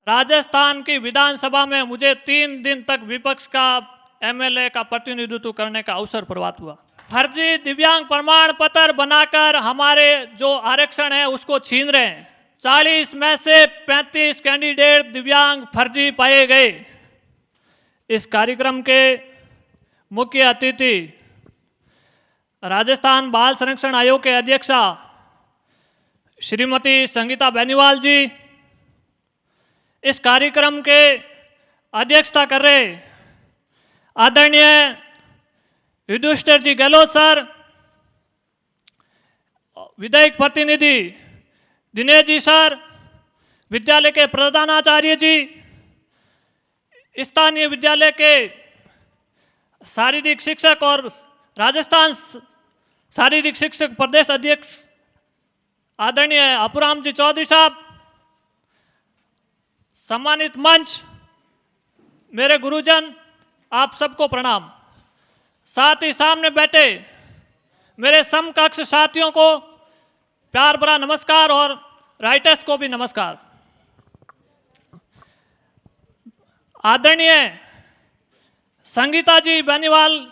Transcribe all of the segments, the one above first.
राजस्थान की विधानसभा में मुझे 3 दिन तक विपक्ष का एमएलए का प्रतिनिधित्व करने का अवसर प्राप्त हुआ। फर्जी दिव्यांग प्रमाण पत्र बनाकर हमारे जो आरक्षण है उसको छीन रहे हैं। 40 में से 35 कैंडिडेट दिव्यांग फर्जी पाए गए। इस कार्यक्रम के मुख्य अतिथि राजस्थान बाल संरक्षण आयोग के अध्यक्षा श्रीमती संगीता बेनीवाल जी, इस कार्यक्रम के अध्यक्षता कर रहे आदरणीय युधिष्ठिर जी गहलोत सर, विधायक प्रतिनिधि दिनेश जी सर, विद्यालय के प्रधानाचार्य जी, स्थानीय विद्यालय के शारीरिक शिक्षक और राजस्थान शारीरिक शिक्षक प्रदेश अध्यक्ष आदरणीय अपुराम जी चौधरी साहब, सम्मानित मंच, मेरे गुरुजन, आप सबको प्रणाम। साथ ही सामने बैठे मेरे समकक्ष साथियों को प्यार भरा नमस्कार और राइटर्स को भी नमस्कार। आदरणीय संगीता जी बेनीवाल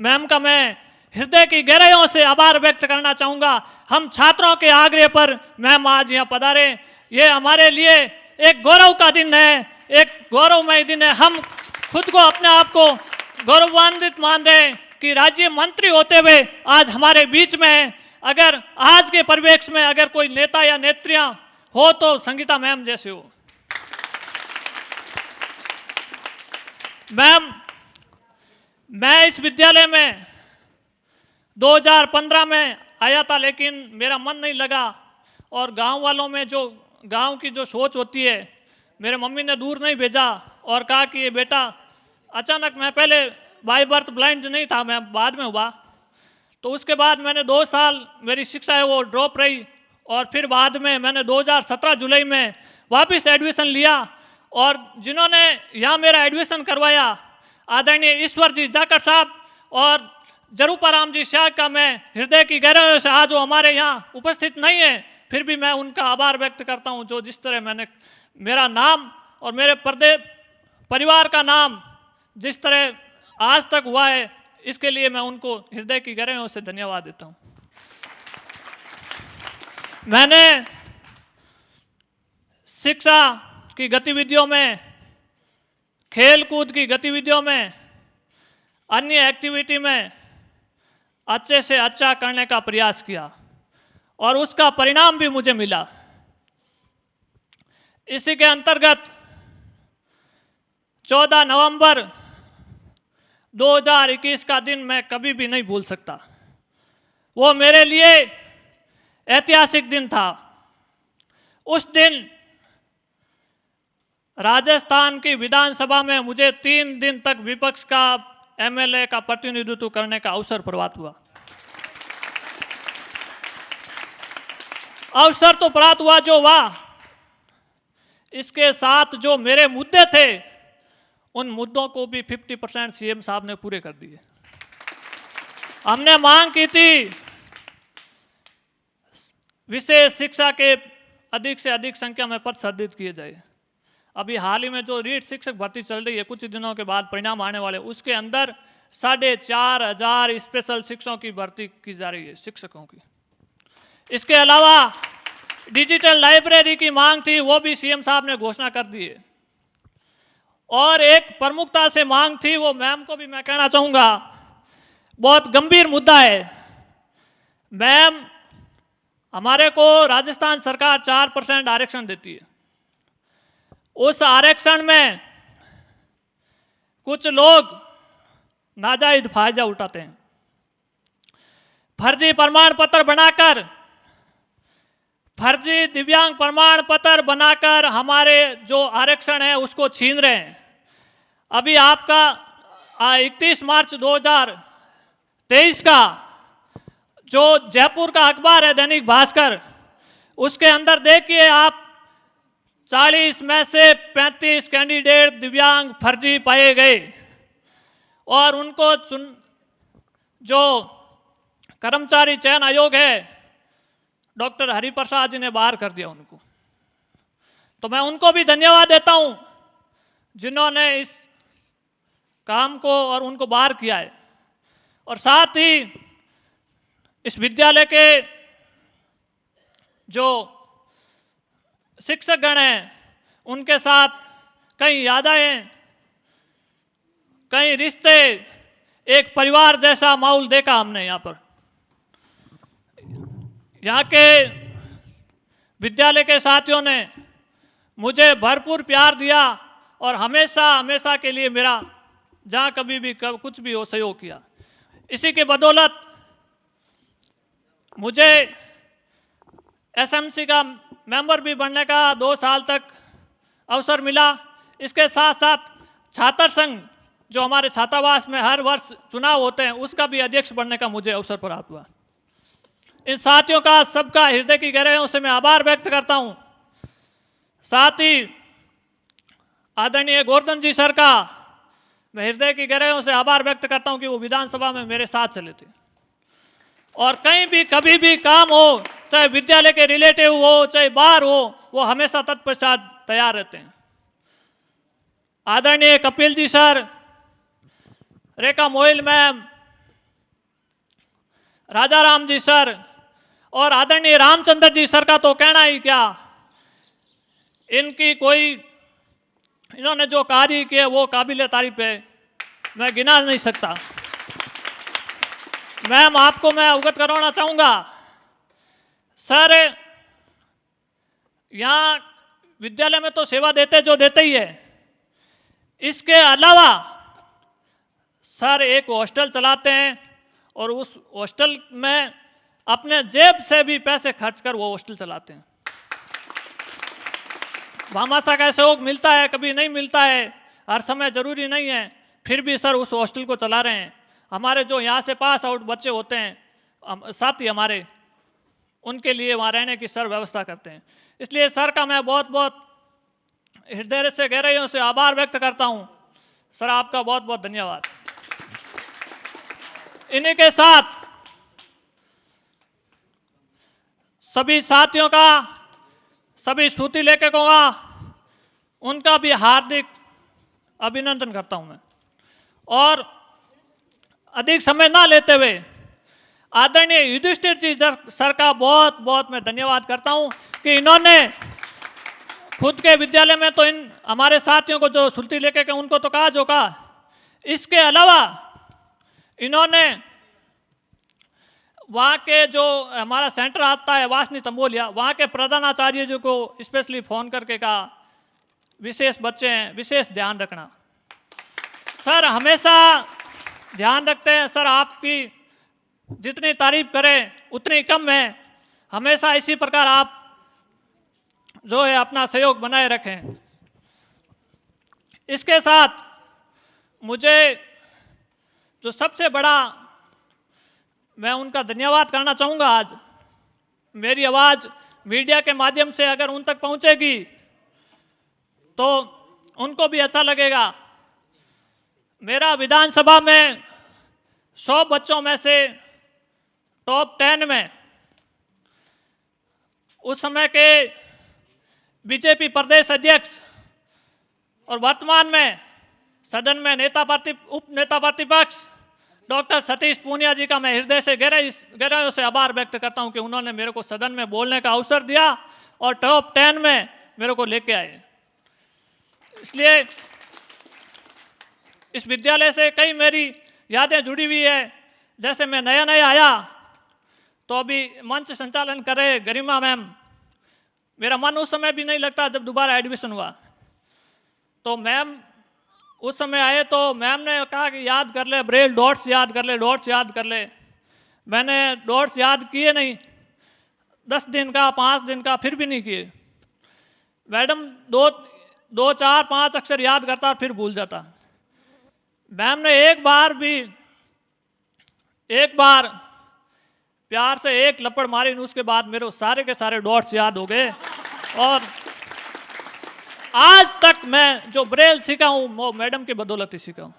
मैम का मैं हृदय की गहराइयों से आभार व्यक्त करना चाहूँगा। हम छात्रों के आग्रह पर मैम आज यहाँ पधारे। ये हमारे लिए एक गौरव का दिन है, एक गौरवमय दिन है। हम खुद को, अपने आप को गौरवान्वित मान रहे हैं कि राज्य मंत्री होते हुए आज हमारे बीच में है। अगर आज के परिवेश में अगर कोई नेता या नेत्रियां हो तो संगीता मैम जैसे हो। मैम, मैं इस विद्यालय में 2015 में आया था, लेकिन मेरा मन नहीं लगा और गांव वालों में जो गांव की जो सोच होती है, मेरे मम्मी ने दूर नहीं भेजा और कहा कि ये बेटा, अचानक मैं पहले बाय बर्थ ब्लाइंड नहीं था, मैं बाद में हुआ, तो उसके बाद मैंने 2 साल मेरी शिक्षा है वो ड्रॉप रही और फिर बाद में मैंने 2017 जुलाई में वापस एडमिशन लिया और जिन्होंने यहाँ मेरा एडमिशन करवाया आदरणीय ईश्वर जी जाकर साहब और जरूपाराम जी शाह का मैं हृदय की गहराइयों से, आज वो हमारे यहाँ उपस्थित नहीं है, फिर भी मैं उनका आभार व्यक्त करता हूँ जो जिस तरह मैंने मेरा नाम और मेरे परिवार का नाम जिस तरह आज तक हुआ है, इसके लिए मैं उनको हृदय की गहराइयों से धन्यवाद देता हूँ। मैंने शिक्षा की गतिविधियों में, खेल कूद की गतिविधियों में, अन्य एक्टिविटी में अच्छे से अच्छा करने का प्रयास किया और उसका परिणाम भी मुझे मिला। इसी के अंतर्गत 14 नवंबर 2021 का दिन मैं कभी भी नहीं भूल सकता। वो मेरे लिए ऐतिहासिक दिन था। उस दिन राजस्थान की विधानसभा में मुझे 3 दिन तक विपक्ष का एमएलए का प्रतिनिधित्व करने का अवसर प्राप्त हुआ। अवसर तो प्राप्त हुआ जो हुआ, इसके साथ जो मेरे मुद्दे थे उन मुद्दों को भी 50% सीएम साहब ने पूरे कर दिए। हमने मांग की थी विशेष शिक्षा के अधिक से अधिक संख्या में पद सृजित किए जाए। अभी हाल ही में जो रीट शिक्षक भर्ती चल रही है, कुछ दिनों के बाद परिणाम आने वाले, उसके अंदर 4,500 स्पेशल शिक्षकों की भर्ती की जा रही है, शिक्षकों की। इसके अलावा डिजिटल लाइब्रेरी की मांग थी, वो भी सीएम साहब ने घोषणा कर दी है। और एक प्रमुखता से मांग थी, वो मैम को भी मैं कहना चाहूँगा, बहुत गंभीर मुद्दा है। मैम, हमारे को राजस्थान सरकार 4% आरक्षण देती है। उस आरक्षण में कुछ लोग नाजायज फायदा उठाते हैं। फर्जी प्रमाण पत्र बनाकर, फर्जी दिव्यांग प्रमाण पत्र बनाकर हमारे जो आरक्षण है उसको छीन रहे हैं। अभी आपका 31 मार्च 2023 का जो जयपुर का अखबार है दैनिक भास्कर, उसके अंदर देखिए आप, 40 में से 35 कैंडिडेट दिव्यांग फर्जी पाए गए और उनको जो कर्मचारी चयन आयोग है डॉक्टर हरिप्रसाद जी ने बाहर कर दिया उनको। तो मैं उनको भी धन्यवाद देता हूं जिन्होंने इस काम को और उनको बाहर किया है। और साथ ही इस विद्यालय के जो शिक्षकगण हैं उनके साथ कई यादें, कई रिश्ते, एक परिवार जैसा माहौल देखा हमने यहाँ पर। यहाँ के विद्यालय के साथियों ने मुझे भरपूर प्यार दिया और हमेशा हमेशा के लिए मेरा जहाँ कभी भी कुछ भी हो सहयोग किया। इसी के बदौलत मुझे एसएमसी का मेंबर भी बनने का 2 साल तक अवसर मिला। इसके साथ साथ छात्र संघ जो हमारे छात्रावास में हर वर्ष चुनाव होते हैं उसका भी अध्यक्ष बनने का मुझे अवसर प्राप्त हुआ। इन साथियों का सबका हृदय की गहराइयों से मैं आभार व्यक्त करता हूं। साथ ही आदरणीय गोवर्धन जी सर का मैं हृदय की गहराइयों से आभार व्यक्त करता हूं कि वो विधानसभा में मेरे साथ चले थे और कहीं भी कभी भी काम हो, चाहे विद्यालय के रिलेटिव हो चाहे बाहर हो, वो हमेशा तत्पश्चात तैयार रहते हैं। आदरणीय कपिल जी सर, रेखा मोइल मैम, राजाराम जी सर और आदरणीय रामचंद्र जी सर का तो कहना ही क्या, इनकी कोई इन्होंने जो कार्य किए वो काबिल तारीफ है, मैं गिना नहीं सकता। मैम आपको मैं अवगत करवाना चाहूँगा, सर यहाँ विद्यालय में तो सेवा देते जो देते ही है, इसके अलावा सर एक हॉस्टल चलाते हैं और उस हॉस्टल में अपने जेब से भी पैसे खर्च कर वो हॉस्टल चलाते हैं। भामाशाह का सहयोग मिलता है, कभी नहीं मिलता है, हर समय जरूरी नहीं है, फिर भी सर उस हॉस्टल को चला रहे हैं। हमारे जो यहाँ से पास आउट बच्चे होते हैं साथी हमारे, उनके लिए वहाँ रहने की सर व्यवस्था करते हैं। इसलिए सर का मैं बहुत बहुत हृदय से गहराइयों से आभार व्यक्त करता हूँ। सर आपका बहुत बहुत धन्यवाद। इन्हीं के साथ सभी साथियों का, सभी सूती लेखकों का, उनका भी हार्दिक अभिनंदन करता हूं मैं। और अधिक समय ना लेते हुए आदरणीय युधिष्ठिर जी सर का बहुत बहुत मैं धन्यवाद करता हूं कि इन्होंने खुद के विद्यालय में तो इन हमारे साथियों को जो सूती लेखक हैं उनको तो कहा जो कहा, इसके अलावा इन्होंने वहाँ के जो हमारा सेंटर आता है वासनी तंबोलिया, वहाँ के प्रधानाचार्य जी को स्पेशली फ़ोन करके कहा विशेष बच्चे हैं, विशेष ध्यान रखना। सर हमेशा ध्यान रखते हैं, सर आपकी जितनी तारीफ करें उतनी कम है। हमेशा इसी प्रकार आप जो है अपना सहयोग बनाए रखें। इसके साथ मुझे जो सबसे बड़ा मैं उनका धन्यवाद करना चाहूँगा, आज मेरी आवाज़ मीडिया के माध्यम से अगर उन तक पहुँचेगी तो उनको भी अच्छा लगेगा। मेरा विधानसभा में 100 बच्चों में से टॉप 10 में उस समय के बीजेपी प्रदेश अध्यक्ष और वर्तमान में सदन में उप नेता प्रतिपक्ष डॉक्टर सतीश पूनिया जी का मैं हृदय से गहराइयों से आभार व्यक्त करता हूं कि उन्होंने मेरे को सदन में बोलने का अवसर दिया और टॉप 10 में मेरे को लेके आए। इसलिए इस विद्यालय से कई मेरी यादें जुड़ी हुई है। जैसे मैं नया नया आया तो अभी मंच संचालन करे गरिमा मैम, मेरा मन उस समय भी नहीं लगता जब दोबारा एडमिशन हुआ। तो मैम उस समय आए तो मैम ने कहा कि याद कर ले ब्रेल डॉट्स याद कर ले, डॉट्स याद कर ले। मैंने डॉट्स याद किए नहीं, 10 दिन का 5 दिन का फिर भी नहीं किए। मैडम 2 4 5 अक्षर याद करता फिर भूल जाता। मैम ने एक बार प्यार से एक लपड़ मारी, उसके बाद मेरे सारे के सारे डॉट्स याद हो गए। और आज तक मैं जो ब्रेल सीखा हूं वो मैडम की बदौलत ही सीखा हूं।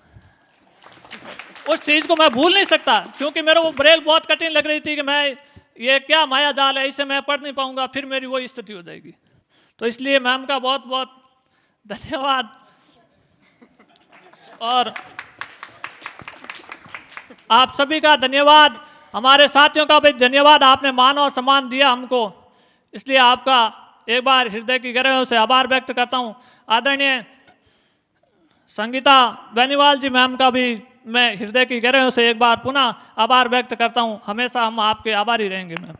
उस चीज़ को मैं भूल नहीं सकता, क्योंकि मेरे को ब्रेल बहुत कठिन लग रही थी कि मैं ये क्या माया जाल है, इसे मैं पढ़ नहीं पाऊंगा, फिर मेरी वही स्थिति हो जाएगी। तो इसलिए मैम का बहुत बहुत धन्यवाद। और आप सभी का धन्यवाद, हमारे साथियों का भी धन्यवाद, आपने मान और सम्मान दिया हमको, इसलिए आपका एक बार हृदय की गहराइयों से आभार व्यक्त करता हूँ। आदरणीय संगीता बेनीवाल जी मैम का भी मैं हृदय की गहराइयों से एक बार पुनः आभार व्यक्त करता हूँ। हमेशा हम आपके आभारी रहेंगे मैम।